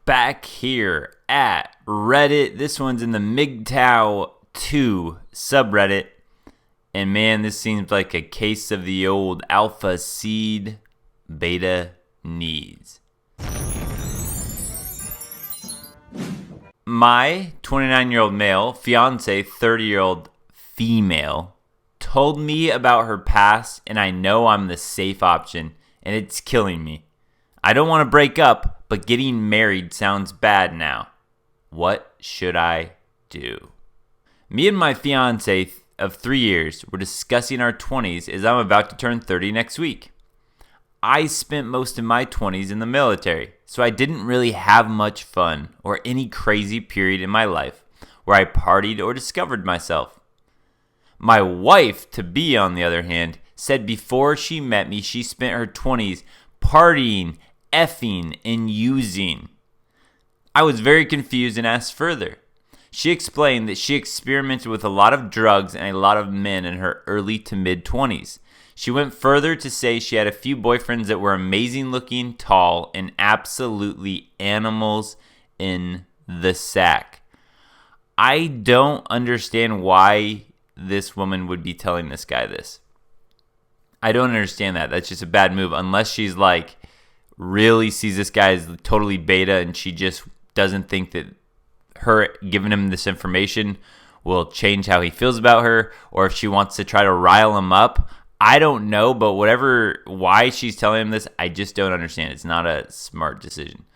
back here at Reddit. This one's in the MGTOW 2 subreddit. And man, this seems like a case of the old alpha seed beta needs. My 29-year-old male fiance, 30-year-old female, told me about her past, and I know I'm the safe option, and it's killing me. I don't want to break up, but getting married sounds bad now. What should I do? Me and my fiance of 3 years were discussing our 20s as I'm about to turn 30 next week. I spent most of my 20s in the military, so I didn't really have much fun or any crazy period in my life where I partied or discovered myself. My wife-to-be, on the other hand, said before she met me, she spent her 20s partying, effing, and using. I was very confused and asked further. She explained that she experimented with a lot of drugs and a lot of men in her early to mid-20s. She went further to say she had a few boyfriends that were amazing looking, tall, and absolutely animals in the sack. I don't understand why this woman would be telling this guy this. I don't understand that. That's just a bad move. Unless she's like really sees this guy as totally beta and she just doesn't think that her giving him this information will change how he feels about her, or if she wants to try to rile him up. I don't know, but why she's telling him this, I just don't understand. It's not a smart decision.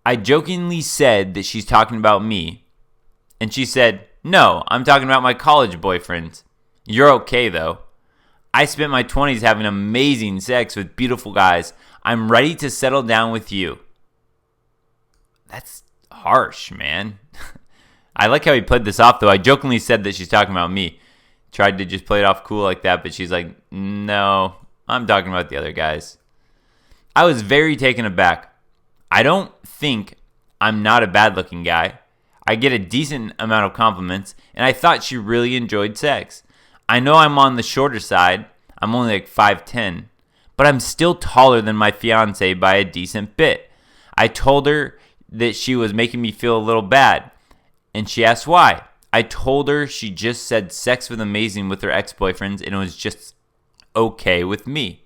I jokingly said that she's talking about me, and she said, "No, I'm talking about my college boyfriends. You're okay, though. I spent my 20s having amazing sex with beautiful guys. I'm ready to settle down with you." That's harsh, man. I like how he played this off, though. I jokingly said that she's talking about me. Tried to just play it off cool like that, but she's like, "No, I'm talking about the other guys." I was very taken aback. I don't think I'm not a bad-looking guy. I get a decent amount of compliments, and I thought she really enjoyed sex. I know I'm on the shorter side. I'm only like 5'10", but I'm still taller than my fiance by a decent bit. I told her that she was making me feel a little bad, and she asked why. I told her she just said sex was amazing with her ex-boyfriends and it was just okay with me.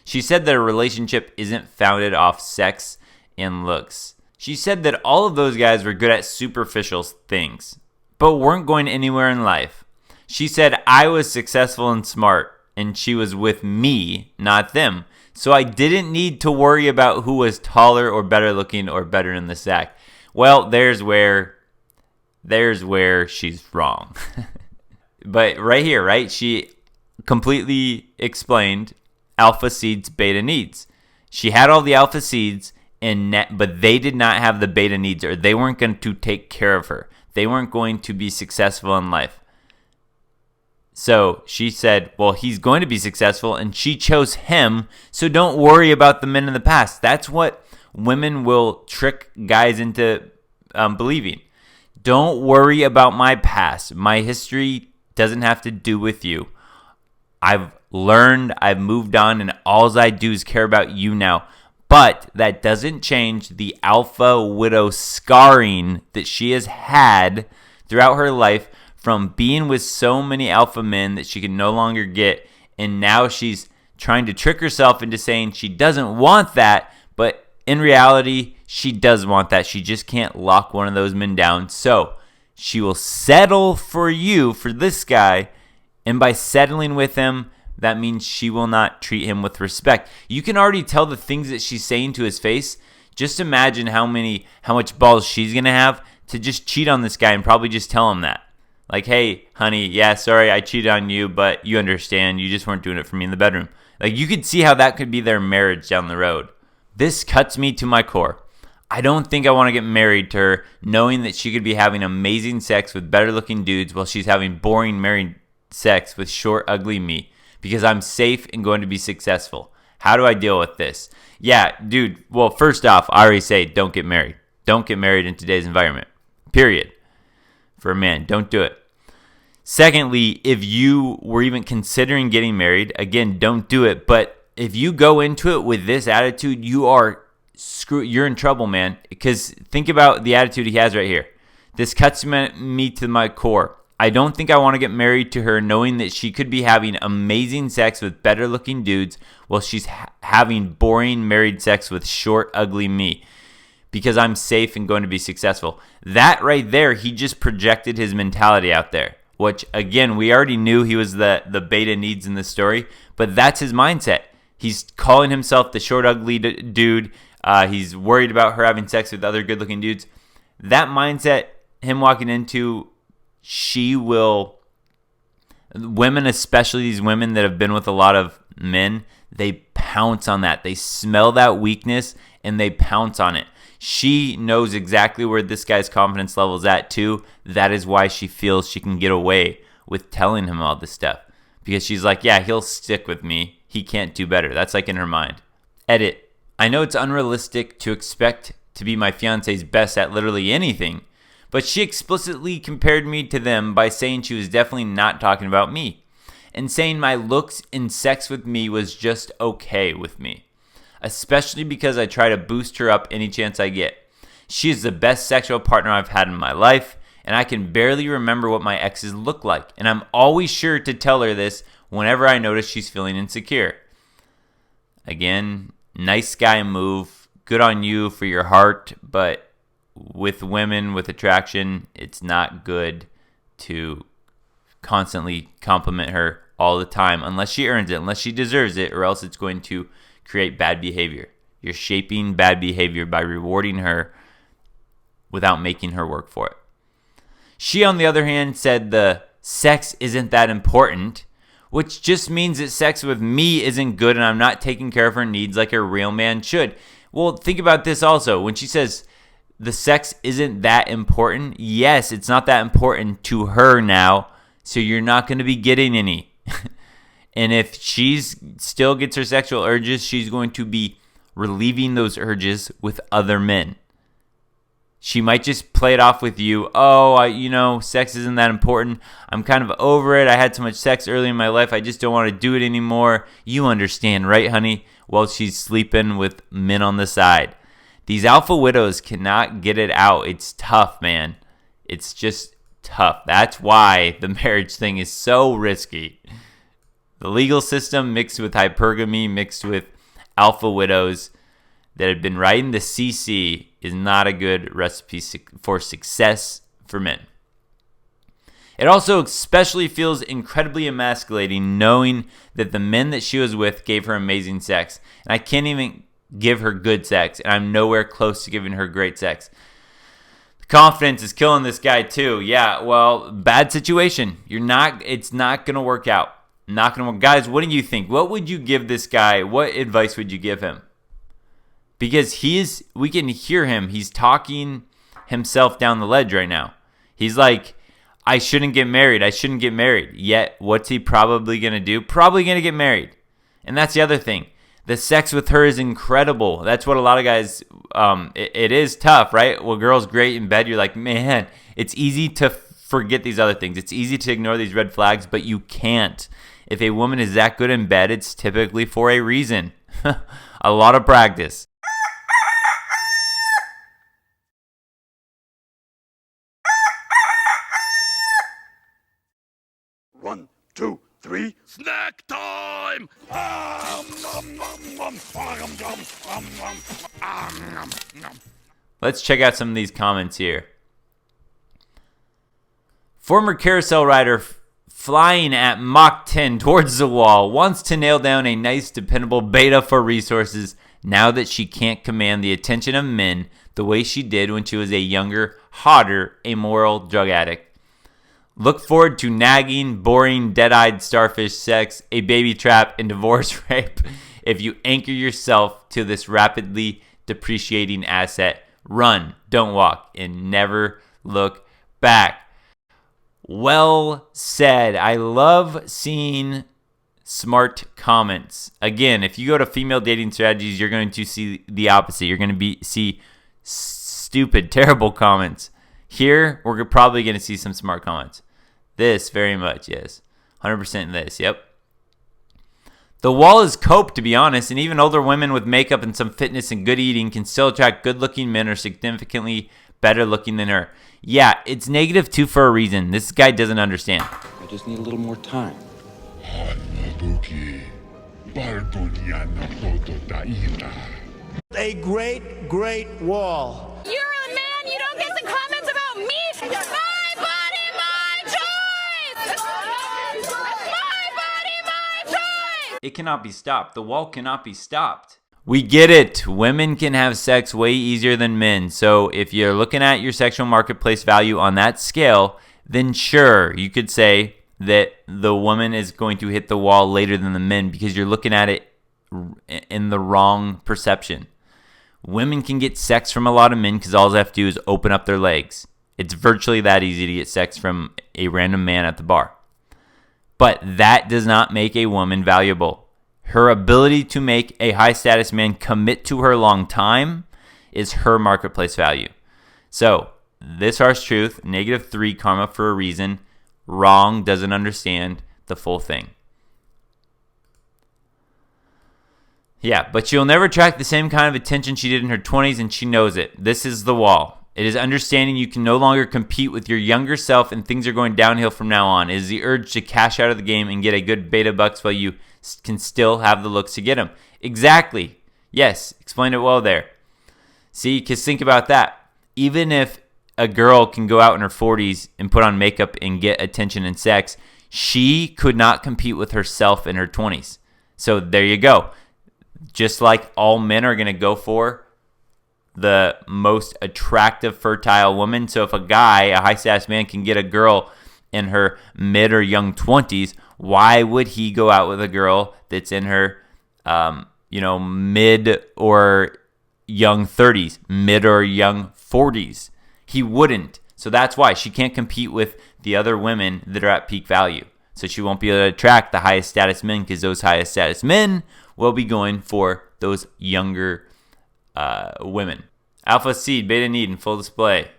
She said that a relationship isn't founded off sex and looks. She said that all of those guys were good at superficial things, but weren't going anywhere in life. She said I was successful and smart, and she was with me, not them. So I didn't need to worry about who was taller or better looking or better in the sack. Well, there's where she's wrong. But right here, right? She completely explained alpha seeds, beta needs. She had all the alpha seeds, but they did not have the beta needs, or they weren't going to take care of her. They weren't going to be successful in life. So she said, well, he's going to be successful, and she chose him, so don't worry about the men in the past. That's what women will trick guys into believing. Don't worry about my past. My history doesn't have to do with you. I've learned, I've moved on, and all I do is care about you now. But that doesn't change the alpha widow scarring that she has had throughout her life from being with so many alpha men that she can no longer get. And now she's trying to trick herself into saying she doesn't want that, but in reality, she does want that. She just can't lock one of those men down. So she will settle for you, for this guy. And by settling with him, that means she will not treat him with respect. You can already tell the things that she's saying to his face. Just imagine how much balls she's going to have to just cheat on this guy and probably just tell him that. Like, "Hey, honey, yeah, sorry I cheated on you, but you understand. You just weren't doing it for me in the bedroom." Like, you could see how that could be their marriage down the road. This cuts me to my core. I don't think I want to get married to her knowing that she could be having amazing sex with better looking dudes while she's having boring married sex with short, ugly me, because I'm safe and going to be successful. How do I deal with this? Yeah, dude, well, first off, I already say don't get married. Don't get married in today's environment. Period. For a man, don't do it. Secondly, if you were even considering getting married, again, don't do it. But if you go into it with this attitude, you are you're in trouble, man. Because think about the attitude he has right here. This cuts me to my core. I don't think I want to get married to her knowing that she could be having amazing sex with better looking dudes while she's having boring married sex with short, ugly me because I'm safe and going to be successful. That right there, he just projected his mentality out there, which again, we already knew he was the beta needs in the story, but that's his mindset. He's calling himself the short, ugly dude. He's worried about her having sex with other good looking dudes. That mindset, him walking into, women, especially these women that have been with a lot of men, they pounce on that. They smell that weakness and they pounce on it. She knows exactly where this guy's confidence level is at too. That is why she feels she can get away with telling him all this stuff. Because she's like, yeah, he'll stick with me. He can't do better. That's like in her mind. Edit. I know it's unrealistic to expect to be my fiance's best at literally anything, but she explicitly compared me to them by saying she was definitely not talking about me and saying my looks and sex with me was just okay with me, especially because I try to boost her up any chance I get. She is the best sexual partner I've had in my life, and I can barely remember what my exes look like, and I'm always sure to tell her this whenever I notice she's feeling insecure. Again, nice guy move, good on you for your heart, but with women with attraction, it's not good to constantly compliment her all the time unless she earns it, unless she deserves it, or else it's going to create bad behavior. You're shaping bad behavior by rewarding her without making her work for it. She, on the other hand, said the sex isn't that important, which just means that sex with me isn't good and I'm not taking care of her needs like a real man should. Well, think about this also. When she says the sex isn't that important, yes, it's not that important to her now, so you're not going to be getting any. And if she still gets her sexual urges, she's going to be relieving those urges with other men. She might just play it off with you. Oh, sex isn't that important. I'm kind of over it. I had so much sex early in my life. I just don't want to do it anymore. You understand, right, honey? While she's sleeping with men on the side. These alpha widows cannot get it out. It's tough, man. It's just tough. That's why the marriage thing is so risky. The legal system mixed with hypergamy, mixed with alpha widows that have been riding the CC is not a good recipe for success for men. It also especially feels incredibly emasculating knowing that the men that she was with gave her amazing sex. And I can't even give her good sex, and I'm nowhere close to giving her great sex. The confidence is killing this guy too. Yeah, well, bad situation. It's not going to work out. Not going to work. Guys, what do you think? What would you give this guy? What advice would you give him? Because we can hear him. He's talking himself down the ledge right now. He's like, I shouldn't get married. I shouldn't get married. Yet, what's he probably going to do? Probably going to get married. And that's the other thing. The sex with her is incredible. That's what a lot of guys, it is tough, right? Well, girl's great in bed. You're like, man, it's easy to forget these other things. It's easy to ignore these red flags, but you can't. If a woman is that good in bed, it's typically for a reason. A lot of practice. One, two, three. Snack time! Let's check out some of these comments here. Former carousel rider flying at Mach 10 towards the wall wants to nail down a nice, dependable beta for resources now that she can't command the attention of men the way she did when she was a younger, hotter, amoral drug addict. Look forward to nagging, boring, dead-eyed starfish sex, a baby trap, and divorce rape if you anchor yourself to this rapidly depreciating asset. Run, don't walk, and never look back. Well said. I love seeing smart comments. Again, if you go to female dating strategies, you're going to see the opposite. You're going to see stupid, terrible comments. Here, we're probably going to see some smart comments. This, very much, yes. 100% this, yep. The wall is cope, to be honest, and even older women with makeup and some fitness and good eating can still attract good-looking men or significantly better looking than her. Yeah, it's -2 for a reason. This guy doesn't understand. I just need a little more time. A great, great wall. You're a man, you don't get the comments about me. My body, my choice! My body, my choice! It cannot be stopped. The wall cannot be stopped. We get it. Women can have sex way easier than men. So if you're looking at your sexual marketplace value on that scale, then sure, you could say that the woman is going to hit the wall later than the men because you're looking at it in the wrong perception. Women can get sex from a lot of men because all they have to do is open up their legs. It's virtually that easy to get sex from a random man at the bar. But that does not make a woman valuable. Her ability to make a high status man commit to her long time is her marketplace value. So, this harsh truth, -3 karma for a reason, wrong, doesn't understand the full thing. Yeah, but she'll never attract the same kind of attention she did in her 20s, and she knows it. This is the wall. It is understanding you can no longer compete with your younger self and things are going downhill from now on. It is the urge to cash out of the game and get a good beta bucks while you can still have the looks to get them. Exactly. Yes, explained it well there. See, because think about that. Even if a girl can go out in her 40s and put on makeup and get attention and sex, she could not compete with herself in her 20s. So there you go. Just like all men are going to go for the most attractive, fertile woman. So if a guy, a high-status man, can get a girl in her mid or young 20s, why would he go out with a girl that's in her, mid or young 30s, mid or young 40s? He wouldn't. So that's why she can't compete with the other women that are at peak value. So she won't be able to attract the highest status men because those highest status men will be going for those younger women. Alpha seed, beta need in full display.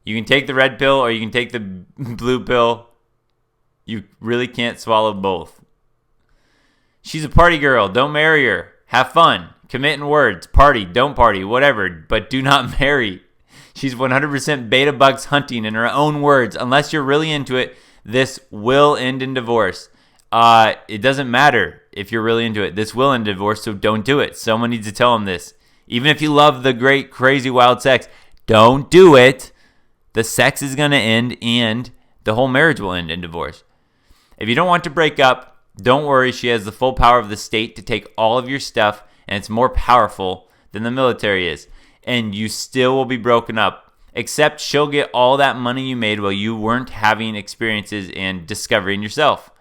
You can take the red pill or you can take the blue pill. You really can't swallow both. She's a party girl. Don't marry her. Have fun. Commit in words. Party. Don't party. Whatever. But do not marry. She's 100% beta bucks hunting in her own words. Unless you're really into it, this will end in divorce. It doesn't matter if you're really into it. This will end in divorce, so don't do it. Someone needs to tell him this. Even if you love the great, crazy, wild sex, don't do it. The sex is going to end and the whole marriage will end in divorce. If you don't want to break up, don't worry. She has the full power of the state to take all of your stuff, and it's more powerful than the military is. And you still will be broken up, except she'll get all that money you made while you weren't having experiences and discovering yourself.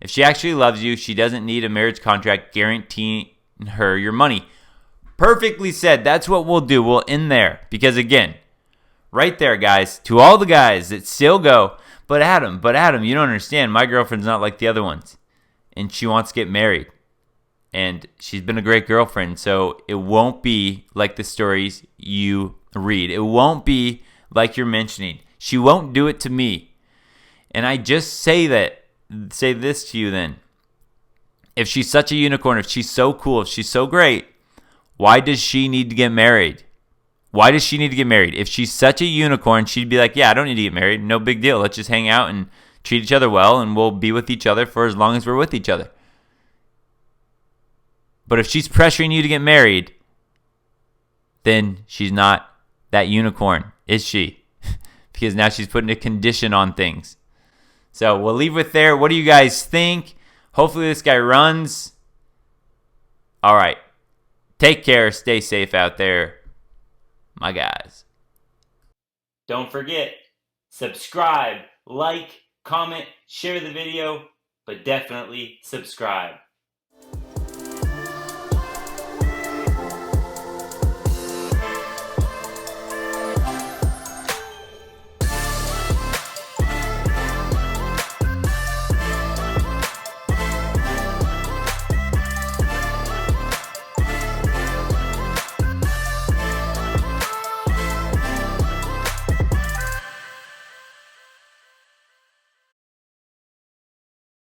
If she actually loves you, she doesn't need a marriage contract guaranteeing her your money. Perfectly said. That's what we'll do. We'll end there. Because again, right there, guys, to all the guys that still go, but Adam, you don't understand. My girlfriend's not like the other ones. And she wants to get married. And she's been a great girlfriend. So it won't be like the stories you read. It won't be like you're mentioning. She won't do it to me. And I just say this to you then. If she's such a unicorn, if she's so cool, if she's so great, why does she need to get married? Why does she need to get married? If she's such a unicorn, she'd be like, yeah, I don't need to get married. No big deal. Let's just hang out and treat each other well, and we'll be with each other for as long as we're with each other. But if she's pressuring you to get married, then she's not that unicorn, is she? Because now she's putting a condition on things. So we'll leave it there. What do you guys think? Hopefully this guy runs. All right. Take care. Stay safe out there, my guys. Don't forget, subscribe, like, comment, share the video, but definitely subscribe.